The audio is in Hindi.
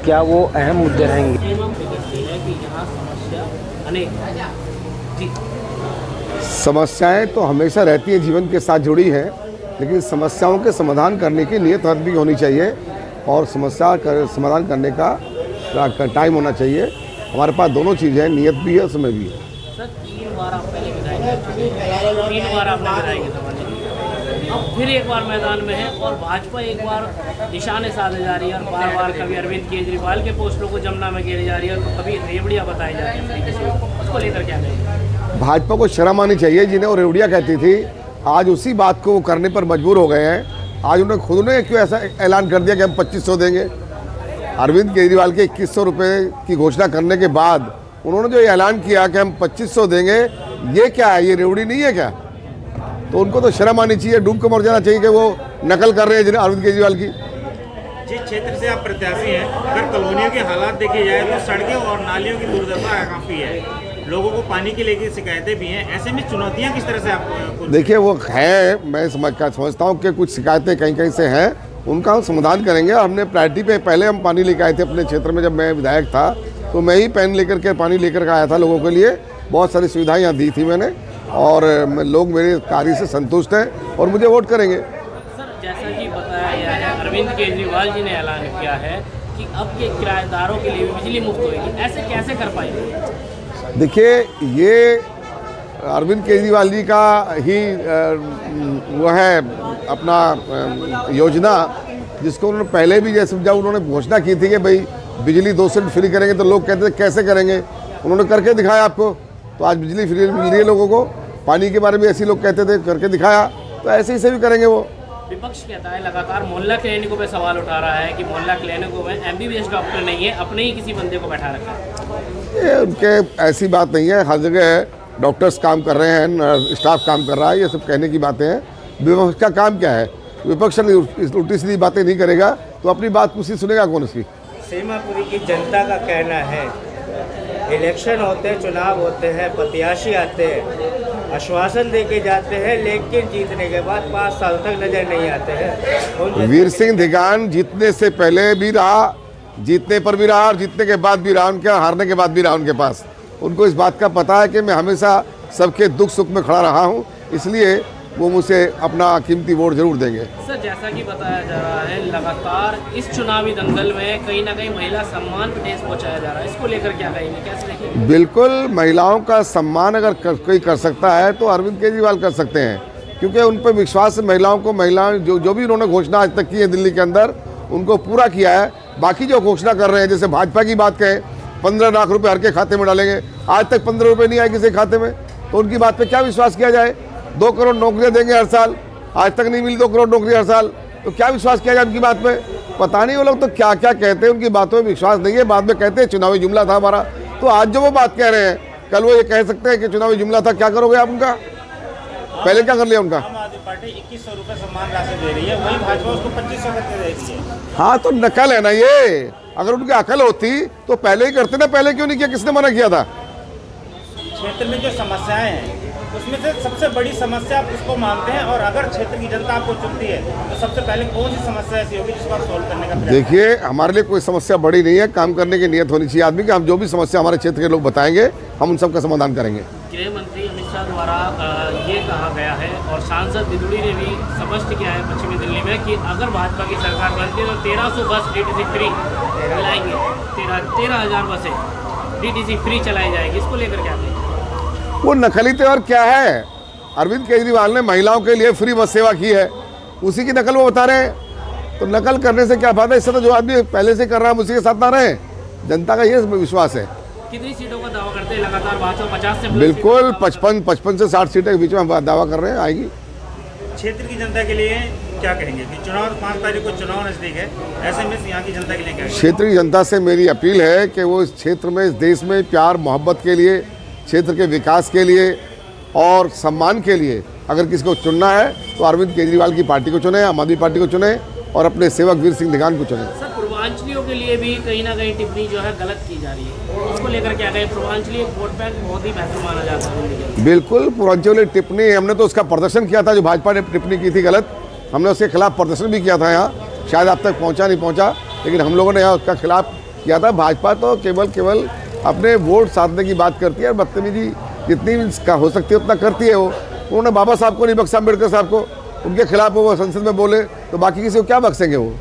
क्या वो अहम मुद्दे रहेंगे? समस्याएं तो हमेशा रहती हैं, जीवन के साथ जुड़ी हैं, लेकिन समस्याओं के समाधान करने की नियत हर भी होनी चाहिए और समाधान करने का टाइम होना चाहिए। हमारे पास दोनों चीज़ है, नियत भी है, समय भी है। सर 3 बार आप पहले विधायक 3 बार आपने विधायक संभाली, अब फिर एक बार मैदान में है और भाजपा एक बार निशाने साधे जा रही है और बार बार कभी अरविंद केजरीवाल के पोस्टरों को जमुना में घेरे जा रही है और कभी रेवड़ियाँ बताई जा रही है, उसको लेकर क्या कहेंगे? भाजपा को शर्म आनी चाहिए, जिन्हें वो रेवड़ियाँ कहती थी आज उसी बात को वो करने पर मजबूर हो गए हैं। आज उन्होंने खुद ने क्यों ऐसा ऐलान कर दिया कि हम 2500 देंगे? अरविंद केजरीवाल के 2100 रुपये की घोषणा करने के बाद उन्होंने जो ऐलान किया कि हम 2500 देंगे, ये क्या है? ये रेवड़ी नहीं है क्या? तो उनको तो शर्म आनी चाहिए, डूब के मर जाना चाहिए कि वो नकल कर रहे हैं अरविंद केजरीवाल की। जिस क्षेत्र से आप प्रत्याशी हैं, अगर कॉलोनियों के हालात देखे जाए तो सड़कें और नालियों की दुर्दशा काफ़ी है, लोगों को पानी के लेके शिकायतें भी हैं। ऐसे में चुनौतियां किस तरह से आपको? देखिए वो है, मैं समझता हूँ कि कुछ शिकायतें कहीं कहीं से हैं, उनका हम समाधान करेंगे। हमने प्रायोरिटी पे पहले हम पानी लेकर आए थे अपने क्षेत्र में, जब मैं विधायक था तो मैं ही पानी लेकर आया था लोगों के लिए। बहुत सारी सुविधाएं यहाँ दी थी मैंने और लोग मेरे कार्य से संतुष्ट हैं और मुझे वोट करेंगे। सर जैसा कि बताया गया है, अरविंद केजरीवाल जी ने ऐलान किया है कि अब के किराएदारों के लिए भी बिजली मुफ्त होगी, ऐसे कैसे कर पाएंगे? देखिए ये अरविंद केजरीवाल जी का ही वो है अपना योजना, जिसको उन्होंने पहले भी जैसे जब उन्होंने घोषणा की थी कि भाई बिजली 2 यूनिट फ्री करेंगे, तो लोग कहते थे कैसे करेंगे, उन्होंने करके दिखाया आपको। तो आज बिजली फ्री मिल रही है लोगों को। पानी के बारे में ऐसे लोग कहते थे, करके दिखाया, तो ऐसे ही से भी करेंगे वो। विपक्ष कहता है लगातार मोहल्ला क्लिनिकों पे सवाल उठा रहा है कि मोहल्ला क्लिनिकों में MBBS डॉक्टर नहीं है, अपने ही किसी बंदे को बैठा रखा है। ये उनके ऐसी बात नहीं है, हर जगह डॉक्टर्स काम कर रहे हैं, स्टाफ काम कर रहा है, ये सब कहने की बातें हैं। विपक्ष का काम क्या है? विपक्ष उल्टी सीधी बातें नहीं करेगा तो अपनी बात किसी सुनेगा कौन उसकी? सीमापुरी की जनता का कहना है इलेक्शन होते हैं, चुनाव होते हैं, प्रत्याशी आते हैं, आश्वासन देके जाते हैं, लेकिन जीतने के बाद 5 साल तक नजर नहीं आते हैं। वीर सिंह धिगान जीतने से पहले भी रहा, जीतने पर भी रहा और जीतने के बाद भी रहा, उनके हारने के बाद भी रहा उनके पास। उनको इस बात का पता है कि मैं हमेशा सबके दुख सुख में खड़ा रहा हूँ, इसलिए वो मुझे अपना कीमती वोट जरूर देंगे। सर जैसा कि बताया जा रहा है, लगातार इस चुनावी दंगल में कहीं ना कहीं महिला सम्मान पर ठेस पहुंचाया जा रहा है, इसको लेकर क्या कहेंगे, कैसे देखेंगे? बिल्कुल, महिलाओं का सम्मान अगर कोई कर सकता है तो अरविंद केजरीवाल कर सकते हैं, क्योंकि उन पर विश्वास है। महिलाएं जो भी उन्होंने घोषणा आज तक की है दिल्ली के अंदर, उनको पूरा किया है। बाकी जो घोषणा कर रहे हैं, जैसे भाजपा की बात कहें 15 लाख रुपये हर के खाते में डालेंगे, आज तक 15 रुपये नहीं आए किसी खाते में, तो उनकी बात पे क्या विश्वास किया जाए? 2 करोड़ नौकरियां देंगे हर साल, आज तक नहीं मिली 2 करोड़ नौकरी हर साल, तो क्या विश्वास किया जाए उनकी बात पे? पता नहीं वो लोग तो क्या क्या कहते हैं, उनकी बातों में विश्वास नहीं है। बाद में कहते हैं चुनावी जुमला था हमारा, तो आज जो वो बात कह रहे हैं, कल वो ये कह सकते हैं कि चुनावी जुमला था। क्या करोगे आप उनका? पहले क्या कर लिया उनका? आम आदमी पार्टी 2100 रुपये सम्मान राशि दे रही है, वही भाजपा उसको 2500 करके दे रही है। हाँ तो नकल है ना ये। अगर उनकी अकल होती तो पहले ही करते ना, पहले क्यों नहीं किया? किसने मना किया था? क्षेत्र में जो समस्याएं हैं उसमें से सबसे बड़ी समस्या आप उसको मानते हैं, और अगर क्षेत्र की जनता आपको चुनती है तो सबसे पहले कौन सी समस्या ऐसी होगी जिसको आप सोल्व करने का प्रयास? देखिए हमारे लिए कोई समस्या बड़ी नहीं है, काम करने की नियत होनी चाहिए आदमी की। हम जो भी समस्या हमारे क्षेत्र के लोग बताएंगे, हम उन सबका समाधान करेंगे। गृह मंत्री अमित शाह द्वारा ये कहा गया है और सांसद दिदुड़ी ने भी स्पष्ट किया है पश्चिमी दिल्ली में कि अगर भाजपा की सरकार बनती है तो 1300 बस DTC फ्री चलाएंगे, 13,000 बसें DTC फ्री चलाई जाएगी। इसको लेकर क्या कहेंगे? वो नकली त्योहार क्या है? अरविंद केजरीवाल ने महिलाओं के लिए फ्री बस सेवा की है, उसी की नकल वो बता रहे हैं। तो नकल करने से क्या फायदा? इससे तो जो आदमी पहले से कर रहा है उसी के साथ ना रहे। जनता का ये विश्वास है। कितनी सीटों का दावा करते हैं लगातार? 50 से बिल्कुल 55 से 60 सीटें के बीच में हम दावा कर रहे हैं आएगी। क्षेत्र की जनता के लिए क्या कहेंगे कि चुनाव 5 तारीख को चुनाव नजदीक है, ऐसे में यहाँ की जनता के लिए क्या? क्षेत्र की जनता से मेरी अपील है कि वो इस क्षेत्र में, इस देश में प्यार मोहब्बत के लिए, क्षेत्र के विकास के लिए और सम्मान के लिए अगर किसी को चुनना है तो अरविंद केजरीवाल की पार्टी को चुने, आम आदमी पार्टी को चुने और अपने सेवक वीर सिंह धिगान को चुने। सर पूर्वांचलियों के लिए भी कहीं ना कहीं टिप्पणी जो है गलत की जा रही है, उसको लेकर क्या कहें? पूर्वांचली एक वोट बैंक बहुत ही बेहतर माना जाता है। बिल्कुल, पूर्वांचली टिप्पणी, हमने तो उसका प्रदर्शन किया था। जो भाजपा ने टिप्पणी की थी गलत, हमने उसके खिलाफ प्रदर्शन भी किया था यहाँ। शायद आप तक पहुँचा नहीं पहुँचा, लेकिन हम लोगों ने यहाँ उसका खिलाफ किया था। भाजपा तो केवल अपने वोट साधने की बात करती है और बदतमीजी जितनी का हो सकती है उतना करती है। वो उन्होंने बाबा साहब को नहीं बख्शा, अम्बेडकर साहब को, उनके खिलाफ वो संसद में बोले तो बाकी किसी को क्या बख्शेंगे वो।